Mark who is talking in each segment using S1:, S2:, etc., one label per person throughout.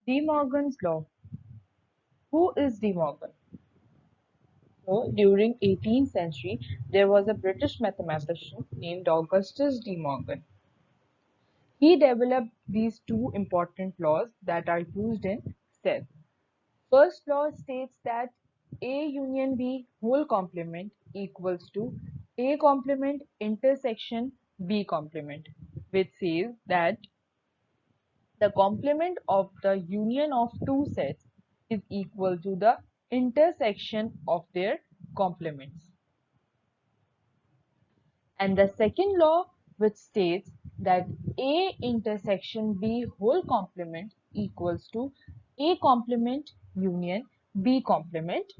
S1: De Morgan's law. Who is De Morgan? So, during 18th century, there was a British mathematician named Augustus De Morgan. He developed these two important laws that are used in sets. First law states that A union B whole complement equals to A complement intersection B complement, which says that the complement of the union of two sets is equal to the intersection of their complements. And the second law, which states that A intersection B whole complement equals to A complement union B complement,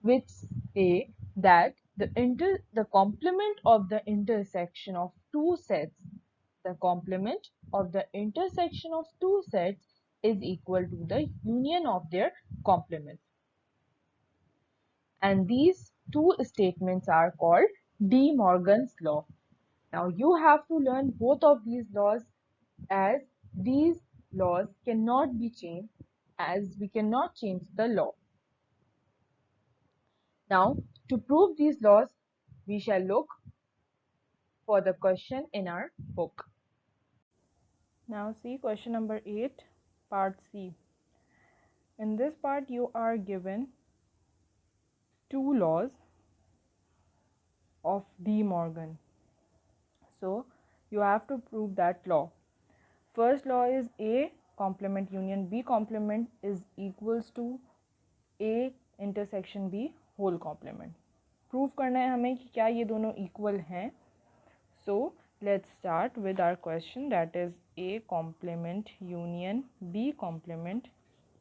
S1: which say that the complement of the intersection of two sets, the complement of the intersection of two sets is equal to the union of their complements. And these two statements are called De Morgan's law. Now you have to learn both of these laws, as these laws cannot be changed, as we cannot change the law. Now, to prove these laws, we shall look for the question in our book. Now see question number 8, part C. In this part you are given two laws of De Morgan. So you have to prove that law. First law is A complement union B complement is equals to A intersection B whole complement. Prove करना है हमें कि क्या ये दोनों equal हैं. So let's start with our question, that is A complement union B complement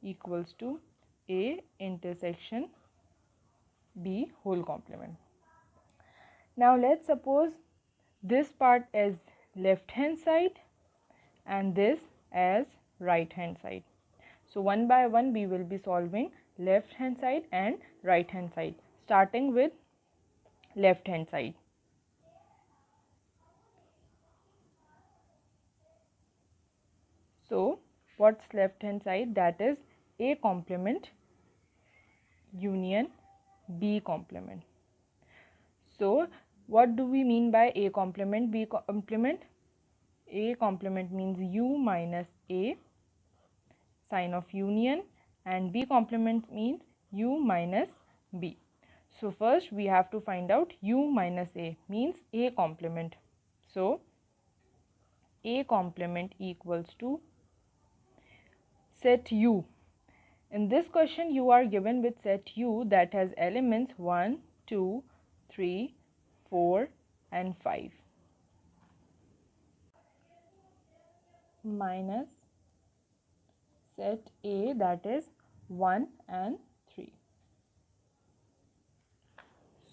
S1: equals to A intersection B whole complement. Now let's suppose this part as left hand side and this as right hand side. So one by one we will be solving left hand side and right hand side, starting with left hand side. So what's left hand side? That is A complement union B complement. So what do we mean by A complement B complement? A complement means U minus A sign of union, and B complement means U minus B. So first we have to find out U minus A means A complement. So A complement equals to set U. In this question you are given with set U that has elements 1, 2, 3, 4 and 5 minus set A that is 1 and 3.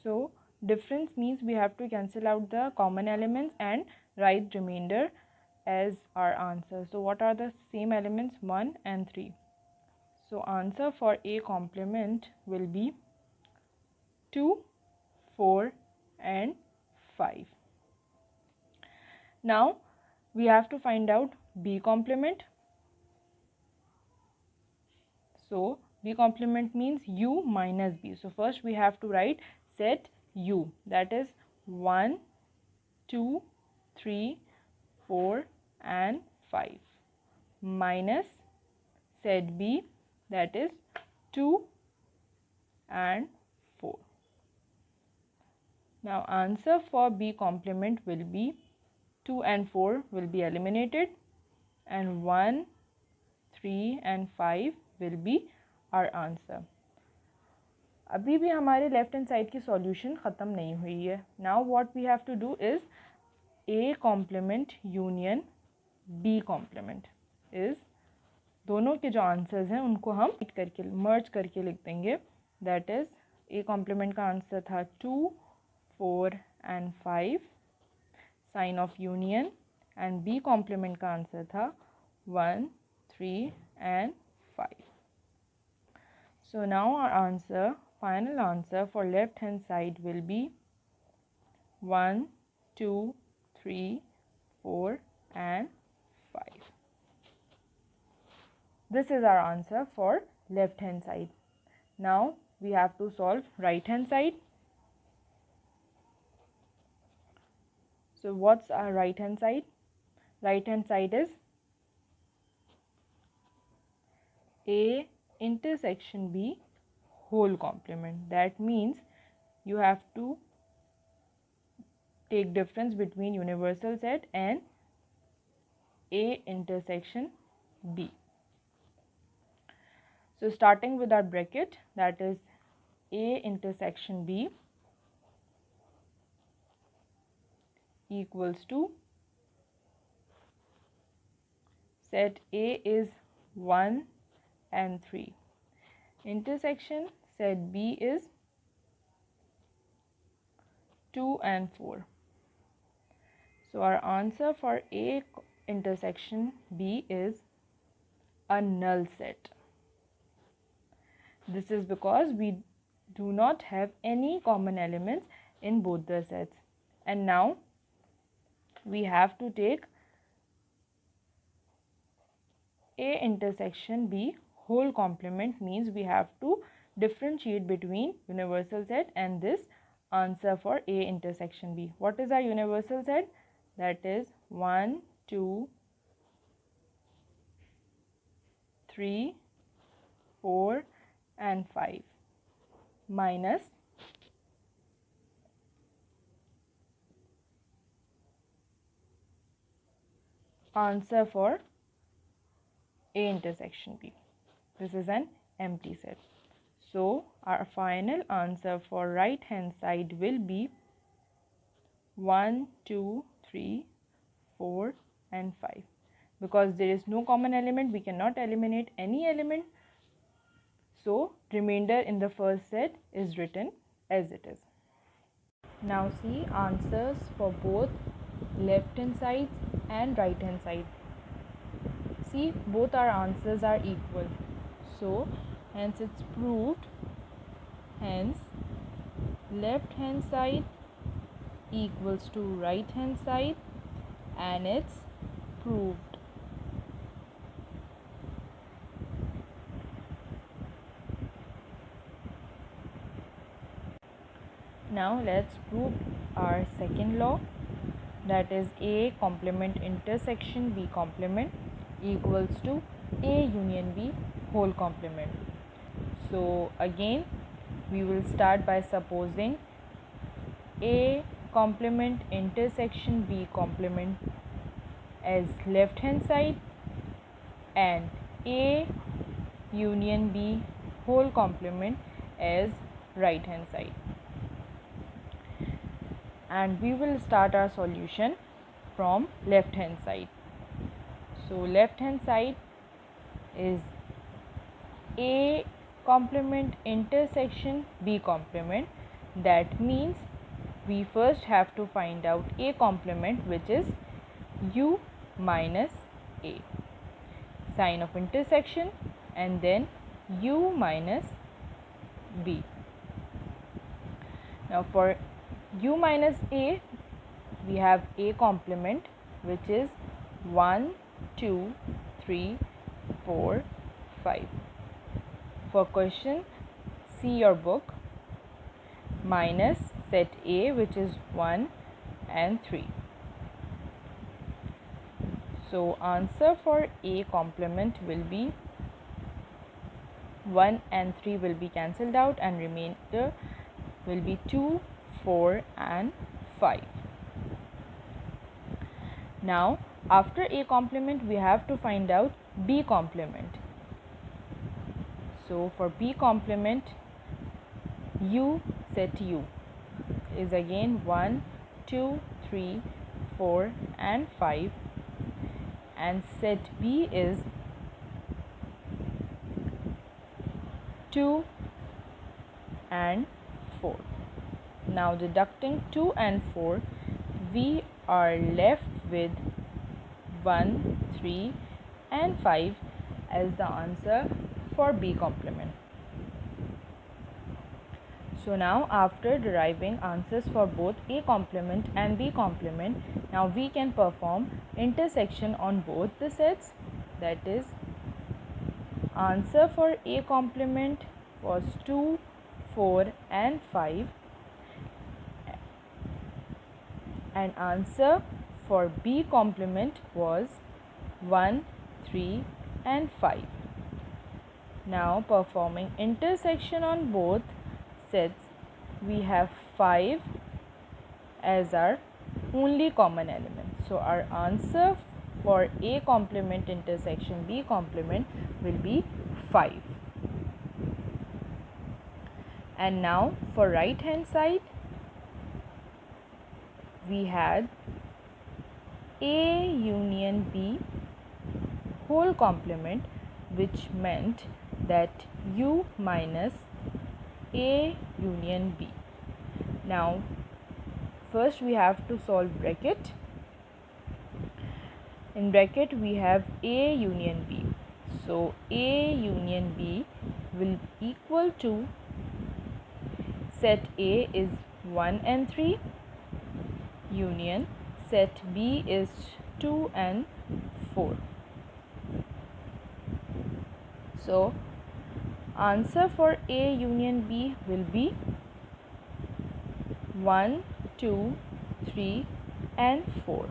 S1: So difference means we have to cancel out the common elements and write remainder as our answer. So what are the same elements? 1 and 3. So answer for A complement will be 2, 4 and 5. Now we have to find out B complement. So B complement means U minus B. So first we have to write set U, that is 1, 2, 3, 4 and 5 minus set B that is 2 and 4. Now answer for B complement will be 2 and 4 will be eliminated and 1, 3 and 5 will be our answer. अभी भी हमारे left hand side की solution ख़त्म नहीं हुई है. Now what we have to do is A complement union B complement is, दोनों के जो आंसर्स हैं उनको हम मर्ज करके लिख देंगे. दैट इज़ A कॉम्प्लीमेंट का आंसर था 2, 4 and 5 sign of union, and B complement का आंसर था 1, 3 and 5. So now our answer, final answer for left hand side will be 1, 2, 3, 4 and 5. This is our answer for left hand side. Now we have to solve right hand side. So what's our right hand side? Right hand side is A intersection B whole complement. That means you have to take difference between universal set and A intersection B. So starting with our bracket, that is A intersection B equals to, set A is 1 and 3. Intersection set B is 2 and 4. So our answer for A intersection B is a null set. This is because we do not have any common elements in both the sets. And now we have to take A intersection B whole complement, means we have to differentiate between universal set and this answer for A intersection B. What is our universal set? That is 1, 2, 3, 4 and 5 minus answer for A intersection B. This is an empty set. So our final answer for right hand side will be 1, 2, 3, 4 and 5. Because there is no common element, we cannot eliminate any element. So remainder in the first set is written as it is. Now see answers for both left hand side and right hand side. See, both our answers are equal. So hence it's proved. Hence left hand side equals to right hand side, and it's proved. Now let's prove our second law, that is A complement intersection B complement equals to A union B whole complement. So again we will start by supposing A complement intersection B complement as left hand side and A union B whole complement as right hand side. And we will start our solution from left hand side. So left hand side is A complement intersection B complement. That means we first have to find out A complement, which is U minus A, sign of intersection, and then U minus B. Now for U minus A, we have A complement, which is 1, 2, 3, 4, 5. For question, see your book, minus set A, which is 1 and 3. So answer for A complement will be 1 and 3 will be cancelled out, and remainder will be 2, 4 and 5. Now after A complement we have to find out B complement. So for B complement, U set U is again 1, 2, 3, 4 and 5, and set B is 2 and 4. Now deducting 2 and 4, we are left with 1, 3 and 5 as the answer for B complement. So now after deriving answers for both A complement and B complement, now we can perform intersection on both the sets, that is answer for A complement was 2, 4 and 5, and answer for B complement was 1, 3 and 5. Now performing intersection on both sets, we have 5 as our only common element. So our answer for A complement intersection B complement will be 5. And now for right hand side, we had A union B whole complement, which meant that U minus A union B. Now first we have to solve bracket. In bracket we have A union B. So A union B will equal to, set A is 1 and 3, union set B is 2 and 4. So answer for A union B will be 1, 2, 3 and 4.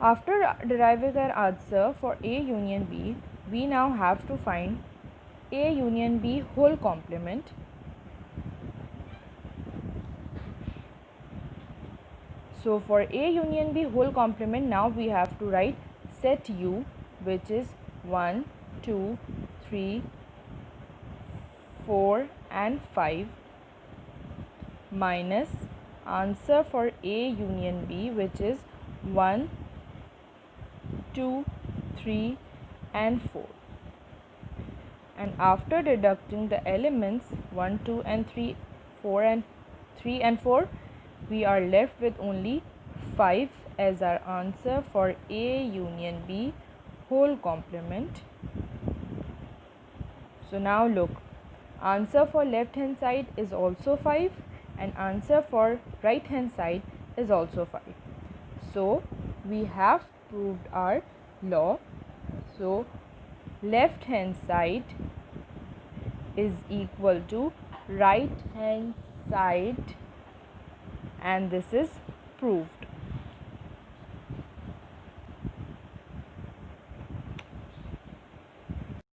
S1: After deriving our answer for A union B, we now have to find A union B whole complement. So for A union B whole complement, now we have to write set U, which is 1, 2, 3, 4 and 5, minus answer for A union B, which is 1, 2, 3 and 4. And after deducting the elements 1, 2 and 3, 4 and 3 and 4, we are left with only 5 as our answer for A union B whole complement. So now look, answer for left hand side is also 5 and answer for right hand side is also 5. So we have proved our law. So left hand side is equal to right hand side, and this is proved.